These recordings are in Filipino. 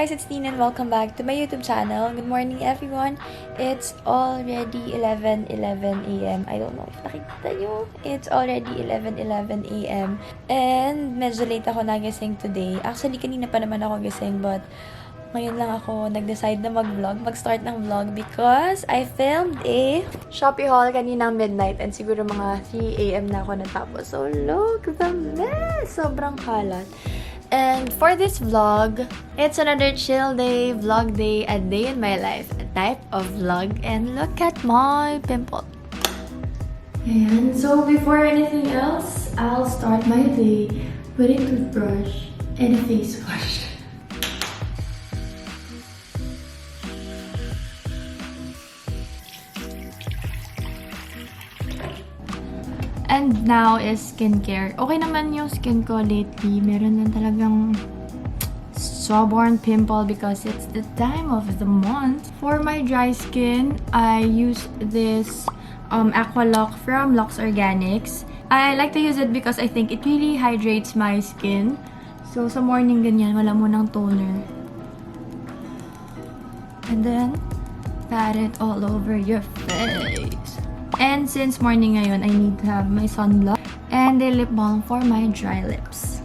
guys, it's Tina and welcome back to my YouTube channel. Good morning everyone. It's already 11 a.m. I don't know if nakikita nyo. It's already 11 a.m. And medyo late ako nagising today. Actually, kanina pa naman ako gising but ngayon lang ako nag-decide na mag-start ng vlog because I filmed a Shopee haul kaninang midnight and siguro mga 3 a.m. na ako natapos. So look, the mess! Sobrang kalat. And for this vlog, it's another chill day, vlog day, a day in my life, a type of vlog. And look at my pimple. And so before anything else, I'll start my day with a toothbrush and a face wash. And now is skincare. Okay naman yung skin ko lately. Meron lang talagang stubborn pimple because it's the time of the month. For my dry skin, I use this Aguilar from Lux Organics. I like to use it because I think it really hydrates my skin. So sa morning ganyan, wala mo ng toner. And then, pat it all over your face. And since morning ngayon, I need to have my sunblock and a lip balm for my dry lips.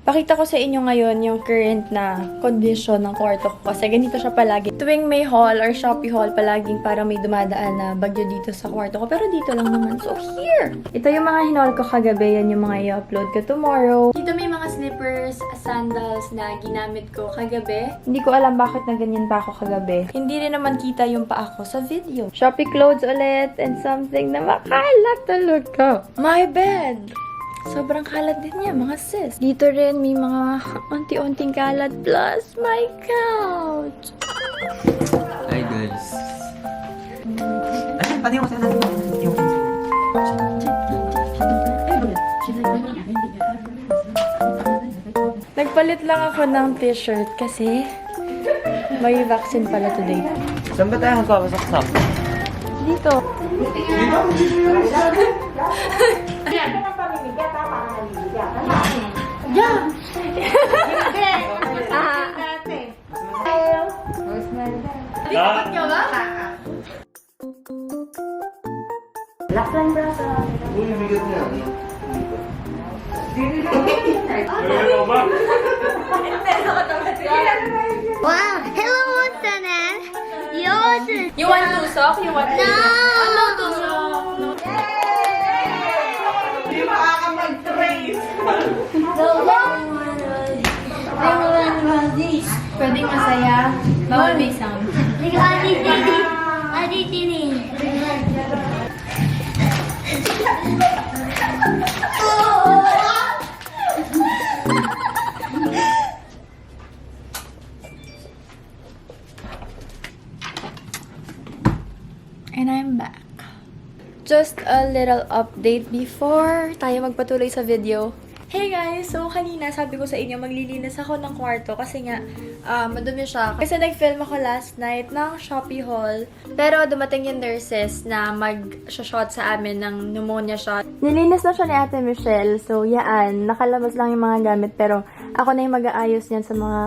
Pakita ko sa inyo ngayon yung current na condition ng kwarto ko kasi ganito siya palagi. Tuwing may haul or Shopee haul, palaging parang may dumadaan na bagyo dito sa kwarto ko. Pero dito lang naman. So, here! Ito yung mga hinhaul ko kagabi. Yan yung mga i-upload ko tomorrow. Dito may mga slippers, sandals na ginamit ko kagabi. Hindi ko alam bakit na ganyan pa ako kagabi. Hindi rin naman kita yung pa ako sa video. Shopee clothes ulit and something na makalat talaga. My bed! Sobrang kalat din niya, mga sis. Dito rin, may mga unti-unting kalat. Plus, my couch. Hi, guys. Ay, pati yung kasi natin yung... Nagpalit lang ako ng t-shirt kasi may vaccine pala today. Saan ba tayo magkakasaksak? Dito. Yeah. Likot ka ba? Relax lang, bro. Uy, bigat na. Wow! Hello, Sanan! You want tusok? You want No! No tusok. No. Hindi makakamag-trace. Pwedeng masaya. Bawal may sound. And I'm back. Just a little update before tayo magpatuloy sa video. Hey guys! So, kanina sabi ko sa inyo, maglilinis ako ng kwarto kasi nga, madumi siya. Kasi nag-film ako last night ng Shopee haul. Pero dumating yung nurses na mag-shot sa amin ng pneumonia shot. Nilinis na siya ni Ate Michelle. So, yaan. Nakalabas lang yung mga gamit. Pero ako na yung mag-aayos niyan sa mga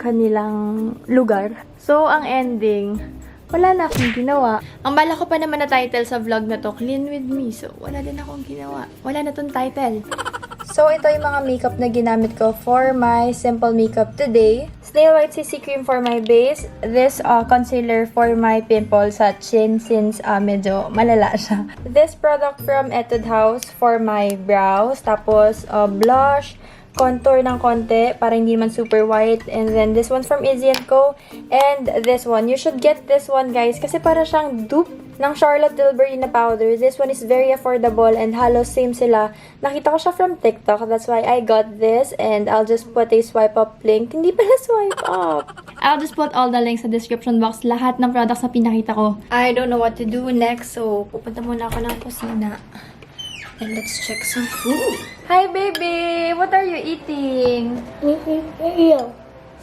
kanilang lugar. So, ang ending, wala na akong ginawa. Ang bala ko pa naman na title sa vlog na to, Clean With Me. So, wala din akong ginawa. Wala na tong title. So, ito yung mga makeup na ginamit ko for my simple makeup today. Snail White CC Cream for my base. This concealer for my pimple sa chin since medyo malala siya. This product from Etude House for my brows. Tapos, blush, contour ng konti para hindi man super white. And then, this one from Easy & Co. And this one. You should get this one, guys. Kasi para siyang dupe ng Charlotte Tilbury na powder. This one is very affordable and halos same sila. Nakita ko siya from TikTok. That's why I got this. And I'll just put a swipe up link. Hindi pala swipe up. I'll just put all the links sa description box. Lahat ng products na pinakita ko. I don't know what to do next. So, pupunta muna ako ng kusina. And let's check some food. Hi, baby! What are you eating?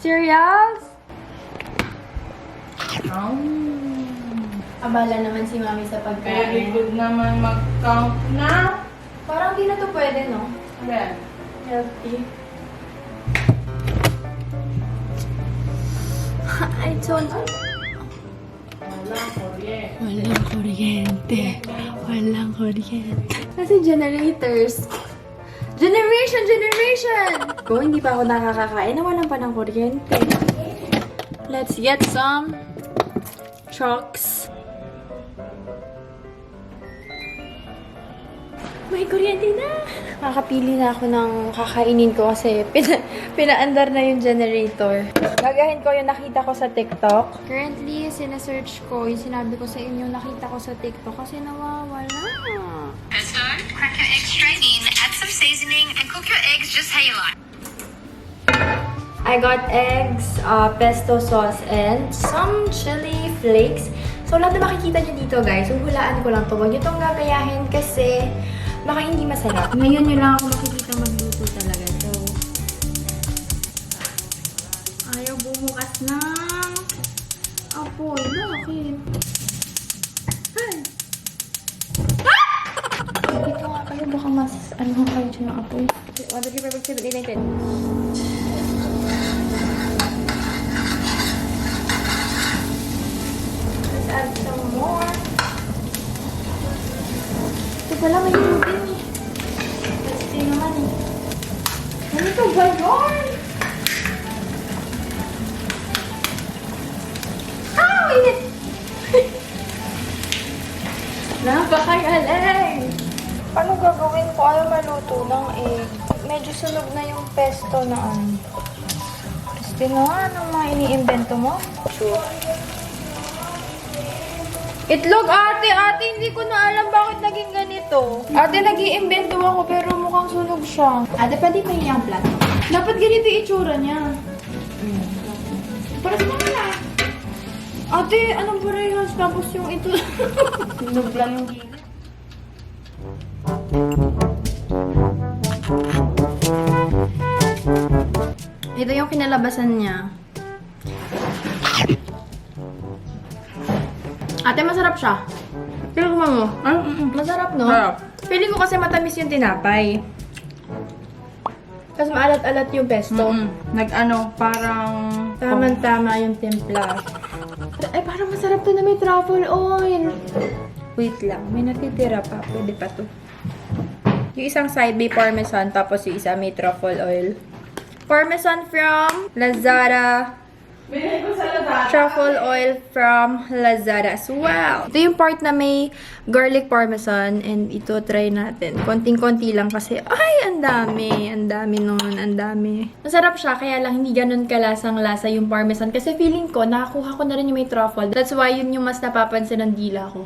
Cereals? Abala naman si Mami sa pagkain. Very good naman mag-count na. Parang di na to pwede, no? Well, Healthy. I told you. Walang kuryente. Walang kuryente. Kasi generators. Generation! Kung hindi pa ako nakakakain, nawalan pa ng kuryente. Let's get some trucks. May kuryente na! Makakapili na ako ng kakainin ko kasi pinaandar na yung generator. Gagahin ko yung nakita ko sa TikTok. Currently, sinesearch ko yung sinabi ko sa inyo nakita ko sa TikTok kasi nawawala. Start, crack your eggs straight in, add some seasoning, and cook your eggs just how you like. I got eggs, pesto sauce, and some chili flakes. So, lahat na makikita nyo dito, guys, huhulaan ko lang to. Huwag nyo itong gagayahin kasi baka hindi masarap. Ngayon nyo lang ako makikita magluto talaga. So, ayaw bumukas ng apoy. Bakit? Ay! Dito nga kayo, baka mas ano kayo dyan ng apoy. 1, 2, 3, 4, 5, 6, 7, 8, 9, 10. Let's add some more. Ito pala may tubig eh. Kasi naman eh. Ano ito ba yun? Ah! Init! Napakagaling! Paano gagawin ko? Ayaw maluto ng egg. Medyo sunog na yung pesto na ano. Kasi anong mga iniimbento mo? Sure. Itlog, ate! Ate, hindi ko na alam bakit naging ganito. Ate, nag-iimbento ako pero mukhang sunog siya. Ate, pwede pa yung plato. Dapat ganito yung itsura niya. Para sa mga. Ate, anong parehas? Tapos yung ito. Sunog lang yung gilid. Ito yung kinalabasan niya. Ate, masarap siya. Tingnan mo. Masarap, no? Sarap. Feeling ko kasi matamis yung tinapay. Tapos maalat-alat yung pesto. Nag-ano, parang... Tama-tama yung timpla. Ay, parang masarap to na may truffle oil. Wait lang, may natitira pa. Pwede pa to. Yung isang side may parmesan, tapos yung isa may truffle oil. Parmesan from Lazada. Binili ko sa Lazada. Truffle oil from Lazada as well. Ito yung part na may garlic parmesan and ito try natin. Konting-konti lang kasi, ay, ang dami. Ang dami nun, ang dami. Masarap siya, kaya lang hindi ganun kalasang-lasa yung parmesan. Kasi feeling ko, nakakuha ko na rin yung may truffle. That's why yun yung mas napapansin ng dila ko.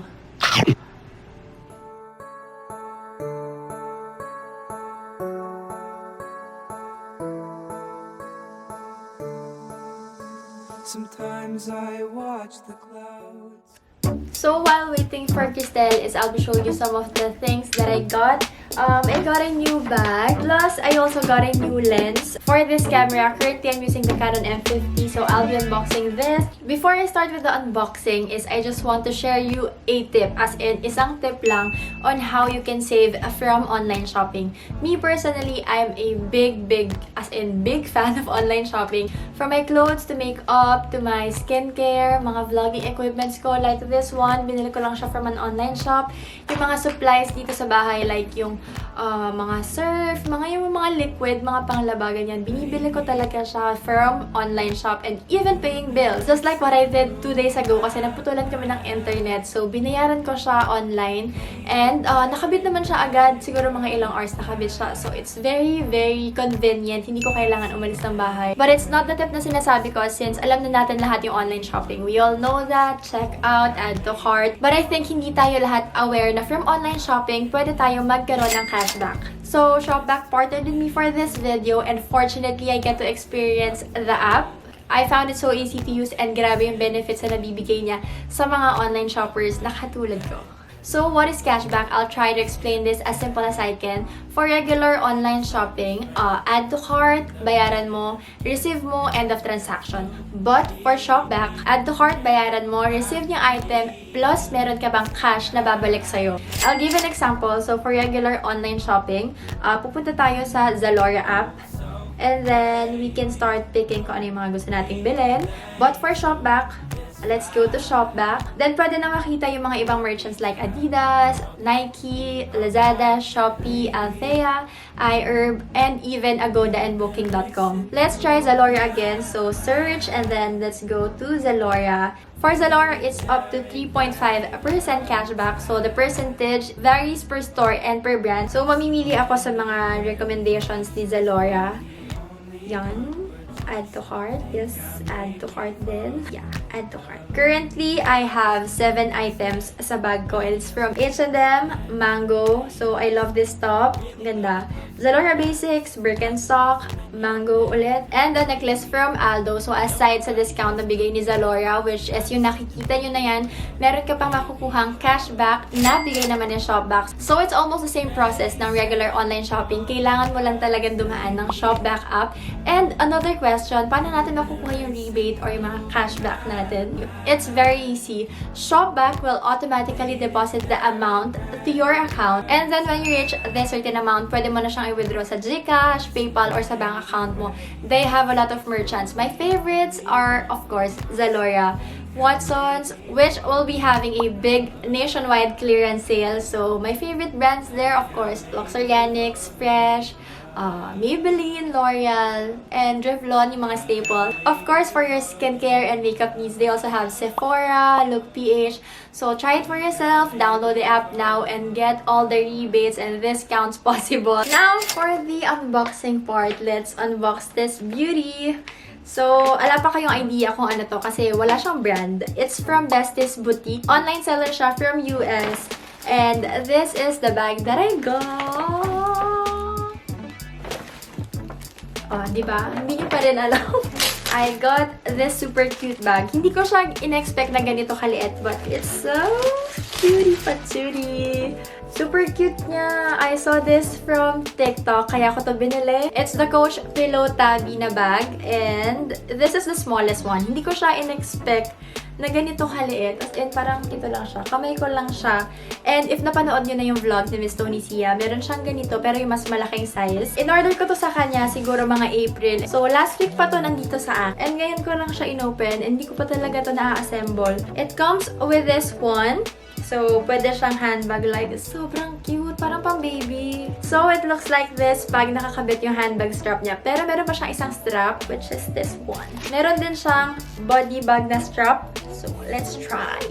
Sometimes I watch the clouds. So while waiting for Cristel, I'll be showing you some of the things that I got. I got a new bag. Plus, I also got a new lens. For this camera, currently I'm using the Canon M50, so I'll be unboxing this. Before I start with the unboxing, I just want to share you a tip, as in isang tip lang on how you can save from online shopping. Me personally, I'm a big fan of online shopping. From my clothes to makeup to my skincare, mga vlogging equipments ko like this one, binili ko lang siya from an online shop. Yung mga supplies dito sa bahay like yung mga surf, yung mga liquid, mga panglaba, ganyan. Binibili ko talaga siya from online shop and even paying bills. Just like what I did 2 days ago kasi naputulan kami ng internet. So, binayaran ko siya online and nakabit naman siya agad. Siguro mga ilang hours nakabit siya. So, it's very, very convenient. Hindi ko kailangan umalis ng bahay. But it's not the tip na sinasabi ko since alam na natin lahat yung online shopping. We all know that. Check out, add to cart. But I think hindi tayo lahat aware na from online shopping, pwede tayo magkaroon ng cashback. So, SHOPBACK partnered with me for this video and fortunately, I get to experience the app. I found it so easy to use and grabe yung benefits na nabibigay niya sa mga online shoppers na katulad ko. So, what is cashback? I'll try to explain this as simple as I can. For regular online shopping, add to cart, bayaran mo, receive mo, end of transaction. But for SHOPBACK, add to cart, bayaran mo, receive yung item, plus meron ka bang cash na babalik sa'yo. I'll give an example. So, for regular online shopping, pupunta tayo sa Zalora app. And then, we can start picking kung ano yung mga gusto nating bilhin. But for SHOPBACK, let's go to SHOPBACK. Then, pwede na makita yung mga ibang merchants like Adidas, Nike, Lazada, Shopee, Althea, iHerb, and even Agoda and Booking.com. Let's try Zalora again. So, search and then let's go to Zalora. For Zalora, it's up to 3.5% cashback. So, the percentage varies per store and per brand. So, mamimili ako sa mga recommendations ni Zalora. Yan. Add to cart. Yes, add to cart din. Yeah, add to cart. Currently, I have 7 items sa bag ko. It's from H&M, Mango. So, I love this top. Ganda. Zalora Basics, Birkenstock, Mango ulit. And the necklace from Aldo. So, aside sa discount na bigay ni Zalora, which is yung nakikita nyo na yan, meron ka pang makukuhang cashback na bigay naman ng SHOPBACK. So, it's almost the same process ng regular online shopping. Kailangan mo lang talagang dumaan ng SHOPBACK app. And another question, paano natin makukuha yung rebate or yung mga cashback natin? It's very easy. SHOPBACK will automatically deposit the amount to your account. And then when you reach this certain amount, pwede mo na siyang i-withdraw sa GCash, PayPal, or sa bank account mo. They have a lot of merchants. My favorites are, of course, Zalora, Watsons, which will be having a big nationwide clearance sale. So, my favorite brands there, of course, Lux Organics, Fresh, Maybelline, L'Oreal, and Revlon, yung mga staple. Of course, for your skincare and makeup needs, they also have Sephora, Look PH. So, try it for yourself, download the app now, and get all the rebates and discounts possible. Now, for the unboxing part, let's unbox this beauty. So, ala pa kayong idea kung ano to kasi wala siyang brand. It's from Besties Boutique. Online seller siya from US. And this is the bag that I got. Oh, di ba? Hindi niyo pa rin alam. I got this super cute bag. Hindi ko siya in-expect na ganito kaliit, but it's so cutie patootie. Super cute niya. I saw this from TikTok, kaya ko to binili. It's the Coach Pillow Tabby na bag, and this is the smallest one. Hindi ko siya in-expect na ganito kaliit. As in, parang ito lang siya. Kamay ko lang siya. And if napanood nyo na yung vlog ni Miss Tony Sia, meron siyang ganito, pero yung mas malaking size. In-order ko to sa kanya, siguro mga April. So, last week pa to nandito sa akin. And ngayon ko lang siya in-open. And hindi ko pa talaga to na-assemble. It comes with this one. So, pwede siyang handbag like this. Sobrang cute. Parang pang baby. So, it looks like this pag nakakabit yung handbag strap niya. Pero meron pa siyang isang strap, which is this one. Meron din siyang body bag na strap. So, let's try.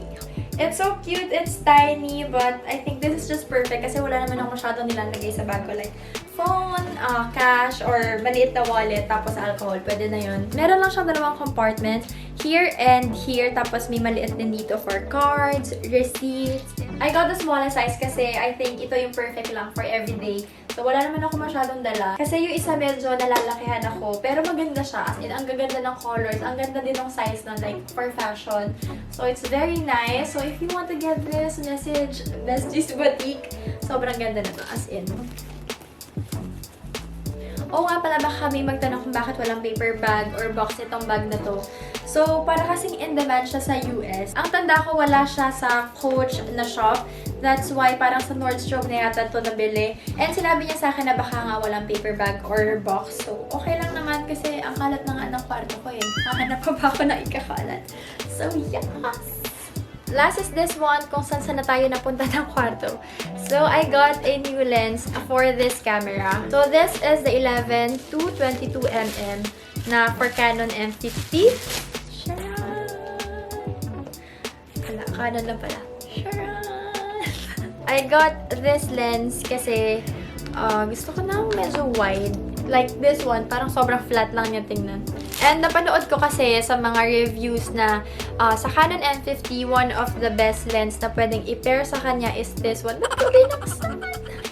It's so cute. It's tiny, but I think this is just perfect kasi wala naman ako masyadong nilalagay sa bag ko. Like, phone, cash, or maliit na wallet, tapos alcohol. Pwede na yun. Meron lang siyang dalawang compartment. Here and here. Tapos may maliit din dito for cards, receipts. I got the smallest size kasi I think ito yung perfect lang for everyday. So, wala naman ako masyadong dala. Kasi yung isa medyo nalalakihan ako. Pero maganda siya. As in, ang gaganda ng colors. Ang ganda din ng size na like for fashion. So, it's very nice. So, if you want to get this, message Besties Boutique. Sobrang ganda na to. As in. Oo nga pala, baka may magtanong kung bakit walang paper bag or box itong bag na to. So, para kasing in demand siya sa US. Ang tanda ko, wala siya sa Coach na shop. That's why parang sa Nordstrom na yata ito nabili. And sinabi niya sa akin na baka nga walang paper bag or box. So, okay lang naman kasi ang kalat na nga ng kwarto ko eh. Hahanap pa ba ako na ikakalat? So, yes! Last is this one, kung saan na tayo napunta ng kwarto. So, I got a new lens for this camera. So, this is the 11 to 22mm na for Canon M50. Sharon! Wala, Canon lang pala. Sharon! I got this lens kasi gusto ko na medyo wide. Like this one, parang sobrang flat lang niya tingnan. And napanood ko kasi sa mga reviews na sa Canon M50, one of the best lens na pwedeng i-pair sa kanya is this one.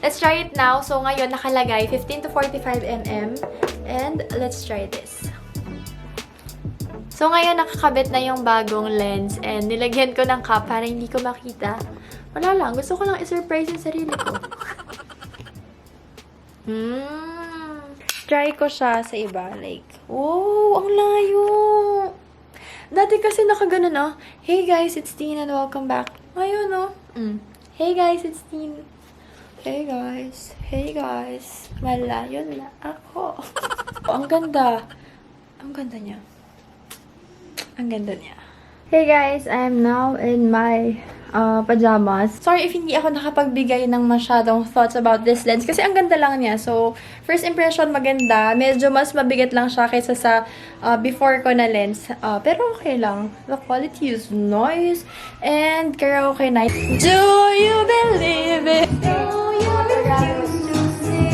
Let's try it now. So ngayon nakalagay 15 to 45mm. And let's try this. So ngayon nakakabit na yung bagong lens and nilagyan ko ng cap para hindi ko makita. Wala lang. Gusto ko lang i-surprise yung sarili ko. Try ko siya sa iba. Like, oh, ang layo! Dati kasi nakagano na, hey guys, it's Teen and welcome back. Ngayon, no? Hey guys, it's Teen. Hey guys. Hey guys. Malayo na ako. Ang ganda. Ang ganda niya. Ang ganda niya. Hey guys, I'm now in my pajamas. Sorry if hindi ako nakapagbigay ng masyadong thoughts about this lens kasi ang ganda lang niya. So, first impression maganda. Medyo mas mabigat lang siya kaysa sa before ko na lens. Pero okay lang. The quality is nice. And karaoke night. Do you believe it? Do you refuse to see?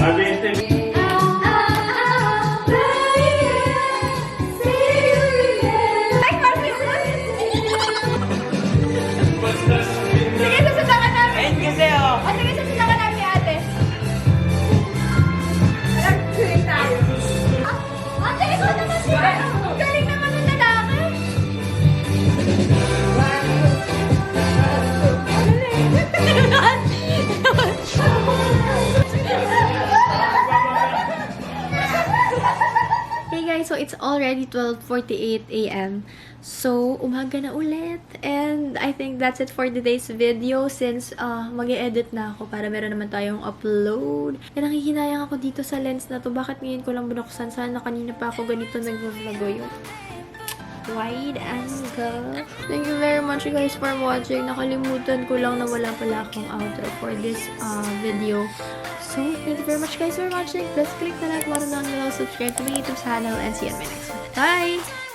Hey guys, so it's already 12:48 a.m. So, umaga na ulit. And I think that's it for today's video since mag-e-edit na ako para meron naman tayong upload. And nakhihinayang ako dito sa lens na to. Bakit ngayon ko lang binuksan? Sana kanina pa ako ganito nag-vlog yung wide angle. Thank you very much guys for watching. Nakalimutan ko lang na wala pala akong outro for this video. So, thank you very much guys for watching. Please click the like button down below, subscribe to my YouTube channel, and see you in my next one. Bye!